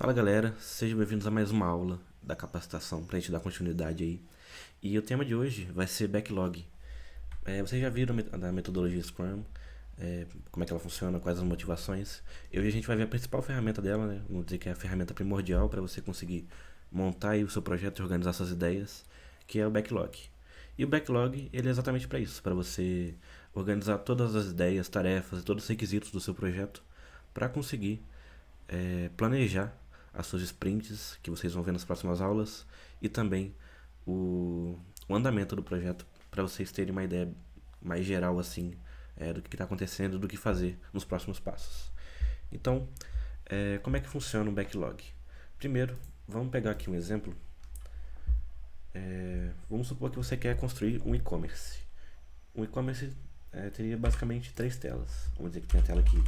Fala galera, sejam bem-vindos a mais uma aula da capacitação para a gente dar continuidade aí. E o tema de hoje vai ser backlog. Vocês já viram da metodologia Scrum, como é que ela funciona, quais as motivações. E hoje a gente vai ver a principal ferramenta dela, né? Vamos dizer que é a ferramenta primordial para você conseguir montar aí o seu projeto e organizar suas ideias, que é o backlog. E o backlog, ele é exatamente para isso, para você organizar todas as ideias, tarefas e todos os requisitos do seu projeto para conseguir planejar as suas sprints que vocês vão ver nas próximas aulas e também o andamento do projeto para vocês terem uma ideia mais geral assim do que está acontecendo, do que fazer nos próximos passos. Então, como é que funciona o backlog? Primeiro, vamos pegar aqui um exemplo. Vamos supor que você quer construir um e-commerce. Um e-commerce teria basicamente três telas. Vamos dizer que tem a tela aqui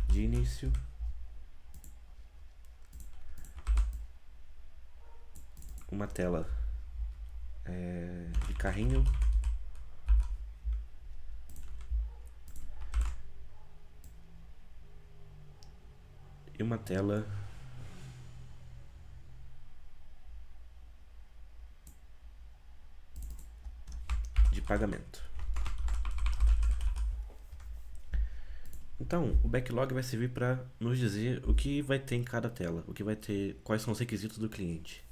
de início, uma tela de carrinho e uma tela de pagamento. Então, o backlog vai servir para nos dizer o que vai ter em cada tela, o que vai ter, quais são os requisitos do cliente.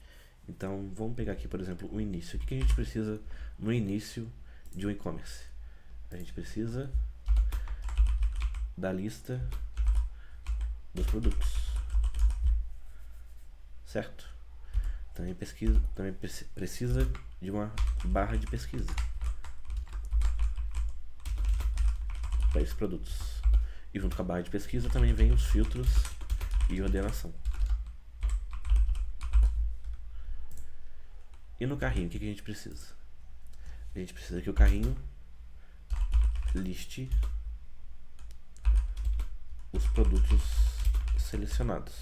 Então, vamos pegar aqui, por exemplo, o início. O que a gente precisa no início de um e-commerce? A gente precisa da lista dos produtos, certo? Também precisa de uma barra de pesquisa para esses produtos. E junto com a barra de pesquisa também vem os filtros e ordenação. E no carrinho, o que a gente precisa? A gente precisa que o carrinho liste os produtos selecionados.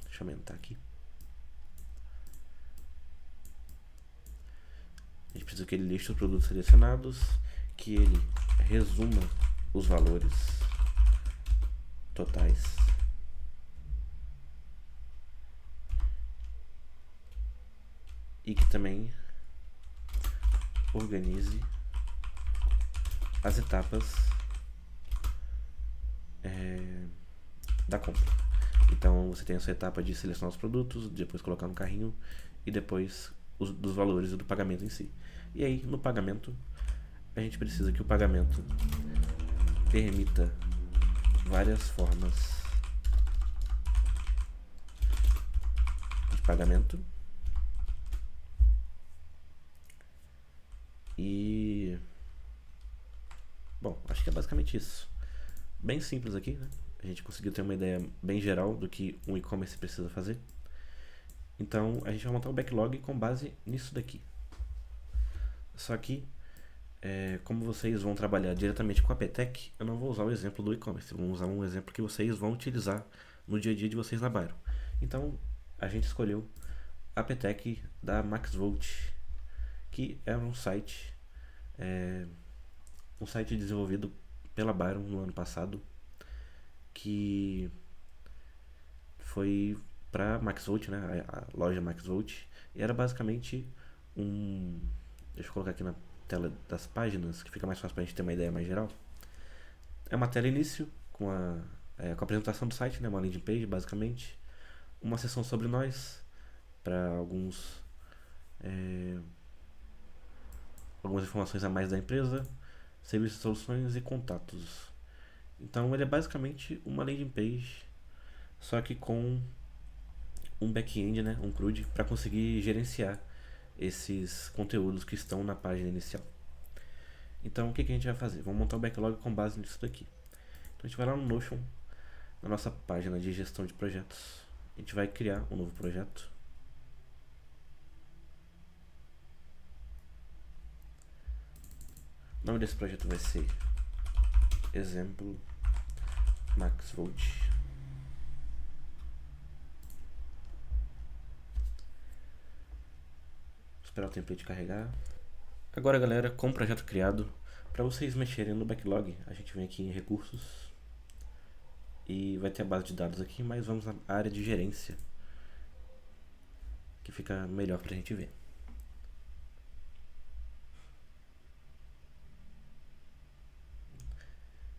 Deixa eu aumentar aqui. A gente precisa que ele liste os produtos selecionados, que ele resuma os valores totais e que também organize as etapas da compra. Então você tem essa etapa de selecionar os produtos, depois colocar no carrinho e depois dos valores e do pagamento em si. E aí no pagamento a gente precisa que o pagamento permita várias formas de pagamento e bom, acho que é basicamente isso. Bem simples aqui, né? A gente conseguiu ter uma ideia bem geral do que um e-commerce precisa fazer. Então a gente vai montar o backlog com base nisso daqui. Só que como vocês vão trabalhar diretamente com a PTEC, eu não vou usar o exemplo do e-commerce, vou usar um exemplo que vocês vão utilizar no dia a dia de vocês na Byron. Então, a gente escolheu a PTEC da MaxVolt, que é um site desenvolvido pela Byron no ano passado, que foi para MaxVolt, né, a loja MaxVolt, e era basicamente deixa eu colocar aqui na tela das páginas, que fica mais fácil pra gente ter uma ideia mais geral. É uma tela início com a apresentação do site, né, uma landing page basicamente, uma seção sobre nós para algumas informações a mais da empresa, serviços, soluções e contatos. Então ele é basicamente uma landing page, só que com um back-end, né, um CRUD, para conseguir gerenciar esses conteúdos que estão na página inicial. Então o que a gente vai fazer? Vamos montar o backlog com base nisso daqui. Então a gente vai lá no Notion, na nossa página de gestão de projetos. A gente vai criar um novo projeto. O nome desse projeto vai ser Exemplo MaxVolt. Esperar o template carregar. Agora, galera, com o projeto criado, para vocês mexerem no backlog, a gente vem aqui em recursos e vai ter a base de dados aqui, mas vamos na área de gerência, que fica melhor pra gente ver.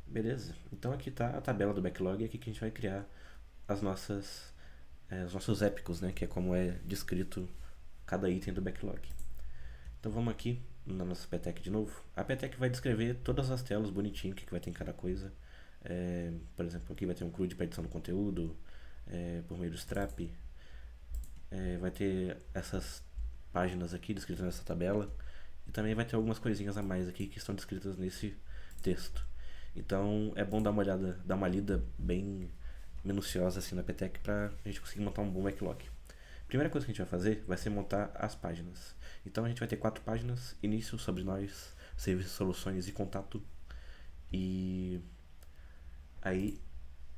Beleza? Então aqui está a tabela do backlog, aqui que a gente vai criar as nossas, os nossos épicos, né? Que é como é descrito cada item do backlog. Então vamos aqui na nossa PTEC de novo. A PTEC vai descrever todas as telas bonitinho, o que vai ter em cada coisa. Por exemplo, aqui vai ter um CRUD para edição do conteúdo, por meio do Strap. Vai ter essas páginas aqui descritas nessa tabela. E também vai ter algumas coisinhas a mais aqui que estão descritas nesse texto. Então é bom dar uma olhada, dar uma lida bem minuciosa assim na PTEC para a gente conseguir montar um bom backlog. Primeira coisa que a gente vai fazer vai ser montar as páginas. Então a gente vai ter 4 páginas: início, sobre nós, serviços, soluções e contato. E aí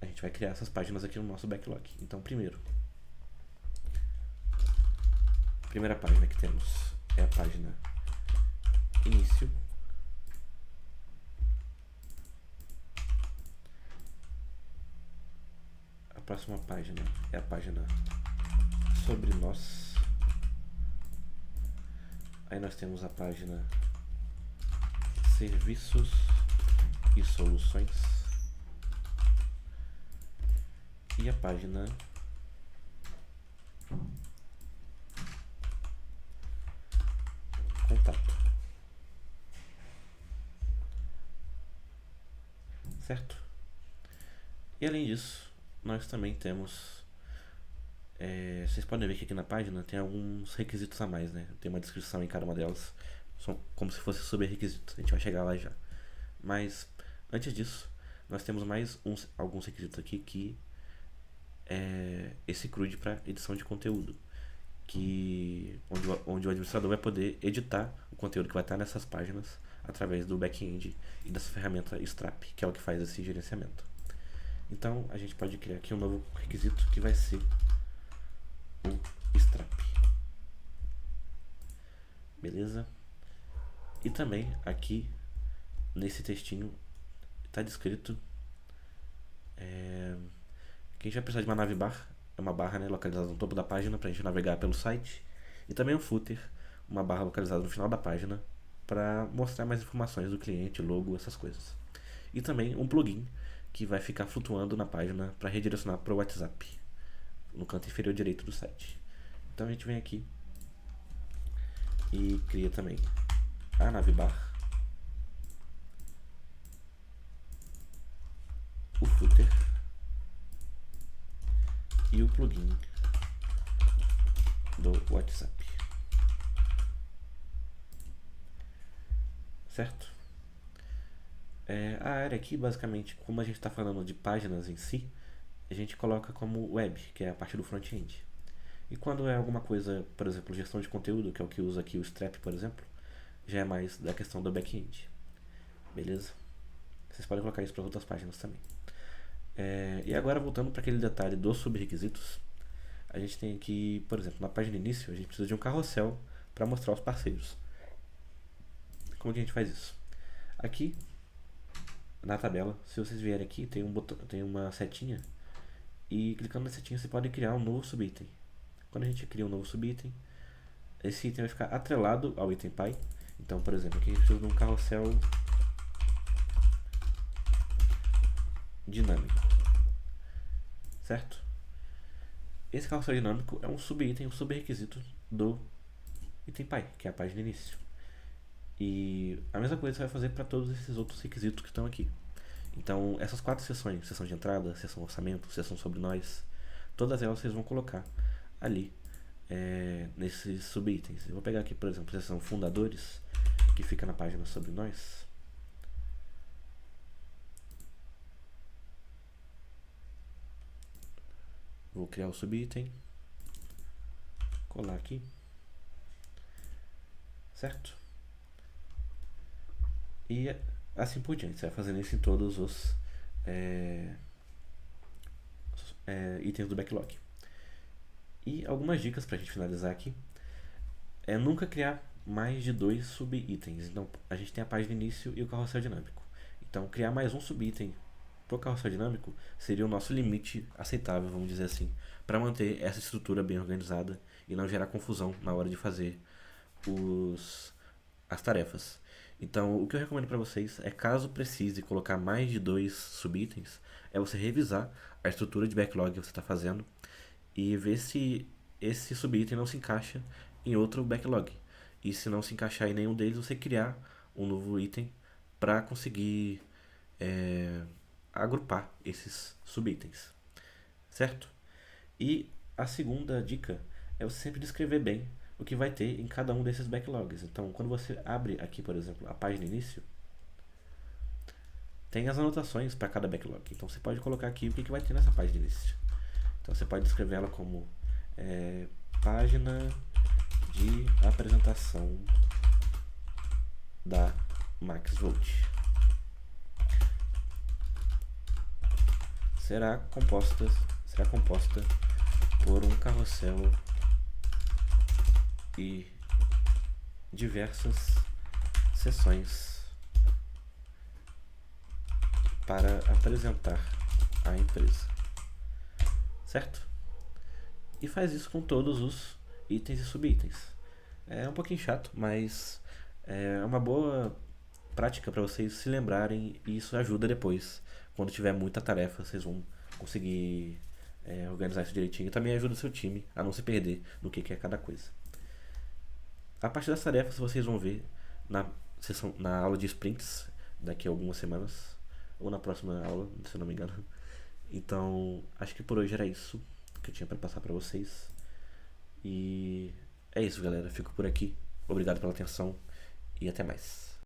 a gente vai criar essas páginas aqui no nosso backlog. Então primeira página que temos é a página início. A próxima página é a página sobre nós. Aí nós temos a página serviços e soluções. E a página contato. Certo? E além disso, nós também temos... vocês podem ver que aqui na página tem alguns requisitos a mais, né? Tem uma descrição em cada uma delas. São como se fosse sobre requisitos. A gente vai chegar lá já. Mas, antes disso, nós temos mais alguns requisitos aqui que é esse CRUD para edição de conteúdo. Onde o administrador vai poder editar o conteúdo que vai estar nessas páginas através do back-end e dessa ferramenta Strap, que é o que faz esse gerenciamento. Então a gente pode criar aqui um novo requisito que vai ser o Strap. Beleza? E também aqui nesse textinho está descrito que a gente vai precisar de uma navbar. É uma barra, né, localizada no topo da página para a gente navegar pelo site. E também um footer, uma barra localizada no final da página para mostrar mais informações do cliente, logo, essas coisas. E também um plugin que vai ficar flutuando na página para redirecionar para o WhatsApp, no canto inferior direito do site. Então a gente vem aqui e cria também a navbar, o footer e o plugin do WhatsApp. Certo? A área aqui, basicamente, como a gente está falando de páginas em si, a gente coloca como web, que é a parte do front-end. E quando é alguma coisa, por exemplo, gestão de conteúdo, que é o que usa aqui o Strap, por exemplo, já é mais da questão do back-end. Beleza? Vocês podem colocar isso para outras páginas também. E agora, voltando para aquele detalhe dos subrequisitos, a gente tem aqui, por exemplo, na página início, a gente precisa de um carrossel para mostrar os parceiros. Como que a gente faz isso? Aqui, na tabela, se vocês vierem aqui, tem uma setinha, e clicando na setinha você pode criar um novo subitem. Quando a gente cria um novo subitem, esse item vai ficar atrelado ao item pai. Então, por exemplo, aqui a gente precisa de um carrossel dinâmico, certo? Esse carrossel dinâmico é um subitem, um subrequisito do item pai, que é a página início. E a mesma coisa você vai fazer para todos esses outros requisitos que estão aqui. Então, essas 4 seções, seção de entrada, seção orçamento, seção sobre nós, todas elas vocês vão colocar ali nesses subitens. Eu vou pegar aqui, por exemplo, a seção fundadores, que fica na página sobre nós. Vou criar o subitem, colar aqui, certo? E assim por diante, você vai fazendo isso em todos os itens do backlog. E algumas dicas pra gente finalizar aqui é nunca criar mais de 2 subitens. Então a gente tem a página início e o carrossel dinâmico. Então criar mais um subitem para o carrossel dinâmico seria o nosso limite aceitável, vamos dizer assim, para manter essa estrutura bem organizada e não gerar confusão na hora de fazer as tarefas. Então, o que eu recomendo para vocês é, caso precise colocar mais de 2 subitens, é você revisar a estrutura de backlog que você está fazendo e ver se esse subitem não se encaixa em outro backlog. E se não se encaixar em nenhum deles, você criar um novo item para conseguir é, agrupar esses subitens, certo? E a segunda dica é você sempre descrever bem o que vai ter em cada um desses backlogs. Então, quando você abre aqui, por exemplo, a página início, tem as anotações para cada backlog. Então, você pode colocar aqui o que vai ter nessa página início. Então, você pode descrever ela como página de apresentação da MaxVolt. Será composta por um carrossel e diversas seções para apresentar a empresa, certo? E faz isso com todos os itens e subitens. É um pouquinho chato, mas é uma boa prática para vocês se lembrarem e isso ajuda depois. Quando tiver muita tarefa, vocês vão conseguir organizar isso direitinho e também ajuda o seu time a não se perder no que é cada coisa. A partir das tarefas vocês vão ver na aula de sprints daqui a algumas semanas ou na próxima aula, se eu não me engano. Então, acho que por hoje era isso que eu tinha para passar para vocês. E é isso, galera. Fico por aqui. Obrigado pela atenção e até mais.